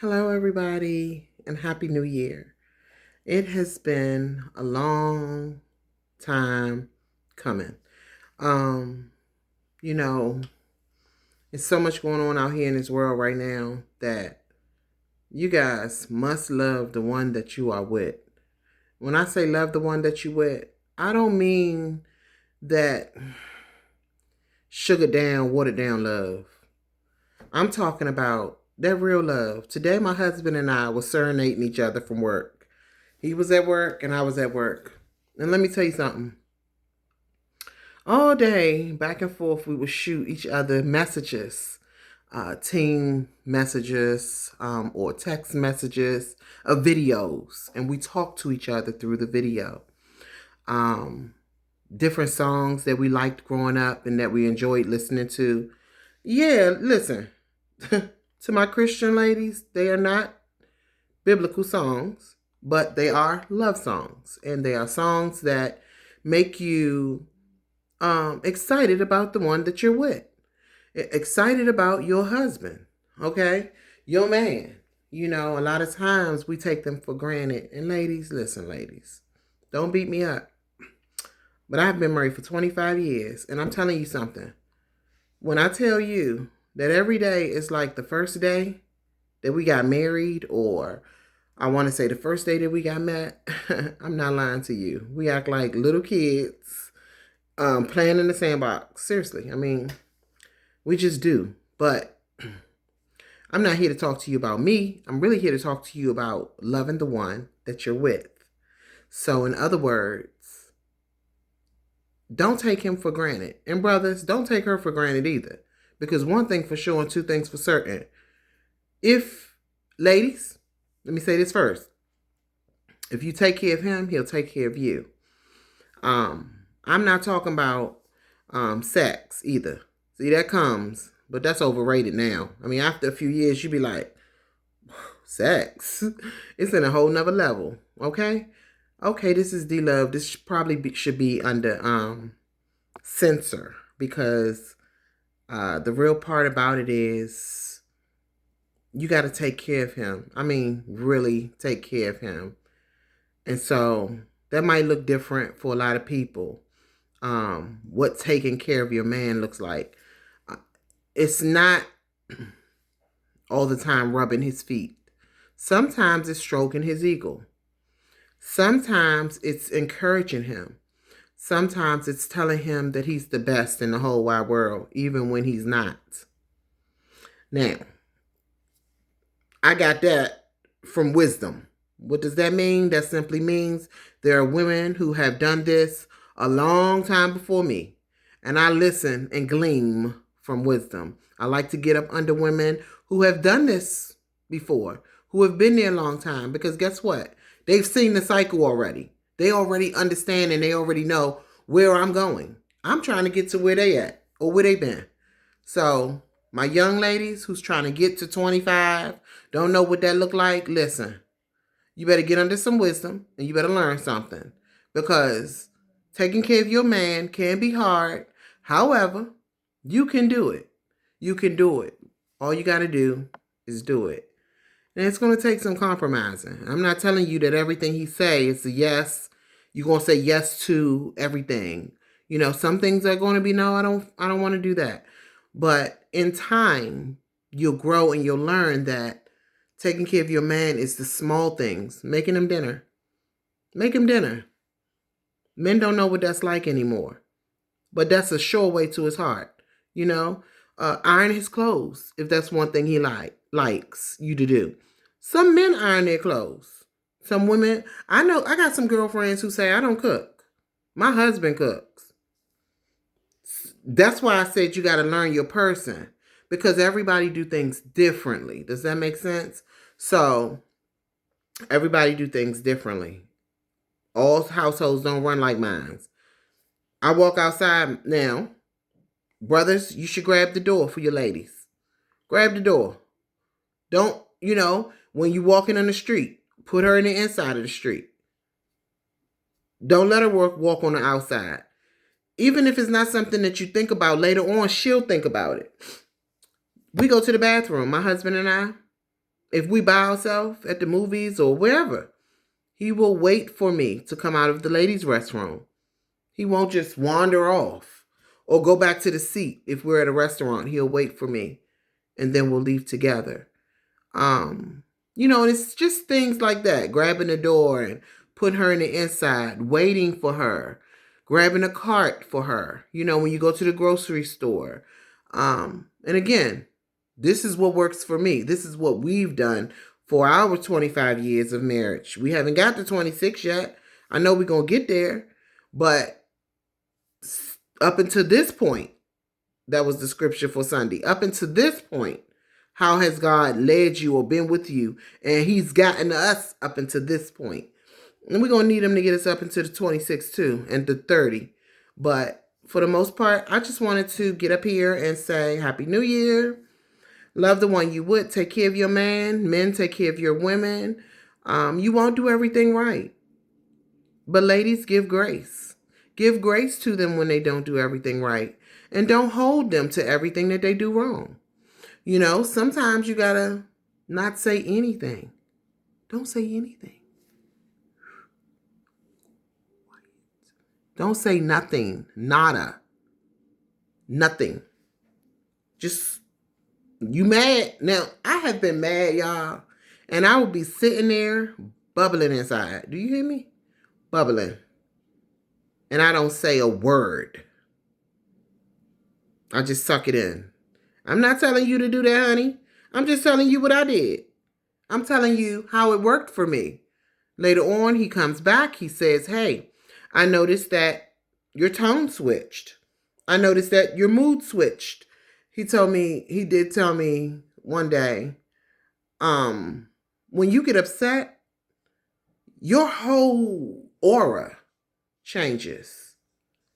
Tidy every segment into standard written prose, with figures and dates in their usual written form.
Hello, everybody, and Happy New Year. It has been a long time coming. Um, you know, there's so much going on out here in this world right now that you guys must love the one that you are with. When I say love the one that you with, I don't mean that sugar down, watered down love. I'm talking about that real love. Today, my husband and I were serenading each other from work. He was at work and I was at work. And let me tell you something. All day, back and forth, we would shoot each other messages, team messages, or text messages of videos. And we talked to each other through the video. Um, Different songs that we liked growing up and that we enjoyed listening to. Yeah, listen, to my Christian ladies, they are not biblical songs, but they are love songs. And they are songs that make you excited about the one that you're with, excited about your husband, okay? Your man. You know, a lot of times we take them for granted. And ladies, listen, ladies, don't beat me up. But I've been married for 25 years, and I'm telling you something. When I tell you that every day is like the first day that we got married, or I want to say the first day that we got met, I'm not lying to you. We act like little kids playing in the sandbox. Seriously, I mean, we just do. But I'm not here to talk to you about me. I'm really here to talk to you about loving the one that you're with. So, in other words, don't take him for granted. And brothers, don't take her for granted either. Because one thing for sure and two things for certain. If, ladies, let me say this first. If you take care of him, he'll take care of you. I'm not talking about sex either. See, that comes, but that's overrated now. I mean, after a few years, you be like, sex? It's in a whole nother level, okay? Okay, this is D-Love. This should be under censor because the real part about it is you got to take care of him. I mean, really take care of him. And so that might look different for a lot of people. What taking care of your man looks like. It's not all the time rubbing his feet. Sometimes it's stroking his ego. Sometimes it's encouraging him. Sometimes it's telling him that he's the best in the whole wide world, even when he's not. Now, I got that from wisdom. What does that mean? That simply means there are women who have done this a long time before me, and I listen and glean from wisdom. I like to get up under women who have done this before, who have been there a long time, because guess what? They've seen the cycle already. They already understand and they already know where I'm going. I'm trying to get to where they at or where they been. So my young ladies who's trying to get to 25, don't know what that look like, listen. You better get under some wisdom and you better learn something. Because taking care of your man can be hard. However, you can do it. You can do it. All you got to do is do it. And it's going to take some compromising. I'm not telling you that everything he say is a yes. You're going to say yes to everything. You know, some things are going to be, no, I don't want to do that. But in time, you'll grow and you'll learn that taking care of your man is the small things. Making him dinner. Make him dinner. Men don't know what that's like anymore. But that's a sure way to his heart. You know, iron his clothes if that's one thing he likes you to do. Some men iron their clothes. Some women, I know, I got some girlfriends who say I don't cook. My husband cooks. That's why I said you got to learn your person because everybody do things differently. Does that make sense? So everybody do things differently. All households don't run like mine. I walk outside now. Brothers, you should grab the door for your ladies. Grab the door. Don't, when you walking on the street, put her in the inside of the street. Don't let her walk on the outside. Even if it's not something that you think about later on, she'll think about it. We go to the bathroom, my husband and I, If we by ourselves at the movies or wherever, he will wait for me to come out of the ladies' restroom. He won't just wander off or go back to the seat. If we're at a restaurant, he'll wait for me and then we'll leave together. It's just things like that. Grabbing the door and putting her in the inside, waiting for her, grabbing a cart for her, when you go to the grocery store. And again, this is what works for me. This is what we've done for our 25 years of marriage. We haven't got to 26 yet. I know we're going to get there. But up until this point, that was the scripture for Sunday. Up until this point, how has God led you or been with you? And he's gotten us up until this point. And we're going to need him to get us up into the 26 too and the 30. But for the most part, I just wanted to get up here and say Happy New Year. Love the one you would. Take care of your man. Men, take care of your women. You won't do everything right. But ladies, give grace. Give grace to them when they don't do everything right. And don't hold them to everything that they do wrong. Sometimes you got to not say anything. Don't say anything. Don't say nothing. Nada. Nothing. Just, you mad? Now, I have been mad, y'all. And I will be sitting there bubbling inside. Do you hear me? Bubbling. And I don't say a word. I just suck it in. I'm not telling you to do that, honey. I'm just telling you what I did. I'm telling you how it worked for me. Later on, he comes back. He says, hey, I noticed that your tone switched. I noticed that your mood switched. He did tell me one day, when you get upset, your whole aura changes.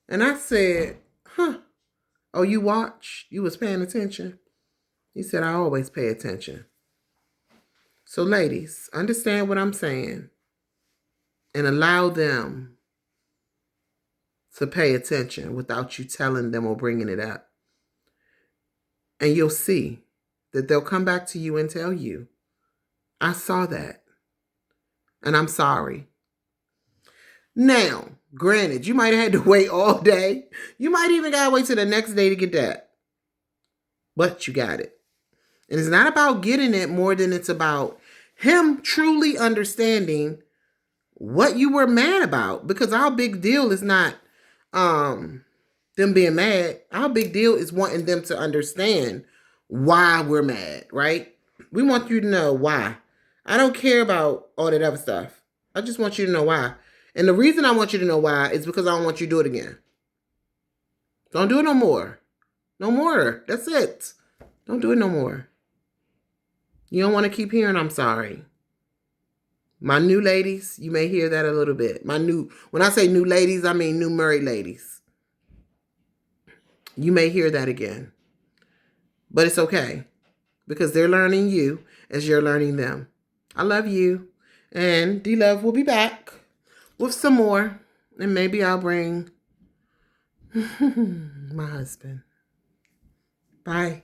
And I said, oh, you watch? You was paying attention? He said, I always pay attention. So ladies, understand what I'm saying and allow them to pay attention without you telling them or bringing it up. And you'll see that they'll come back to you and tell you, I saw that and I'm sorry. Now, granted, you might have had to wait all day. You might even got to wait till the next day to get that. But you got it. And it's not about getting it more than it's about him truly understanding what you were mad about. Because our big deal is not them being mad. Our big deal is wanting them to understand why we're mad, right? We want you to know why. I don't care about all that other stuff. I just want you to know why. And the reason I want you to know why is because I don't want you to do it again. Don't do it no more. No more. That's it. Don't do it no more. You don't want to keep hearing I'm sorry. My new ladies, you may hear that a little bit. When I say new ladies, I mean new married ladies. You may hear that again. But it's okay. Because they're learning you as you're learning them. I love you. And D-Love will be back with some more. And maybe I'll bring my husband. Bye.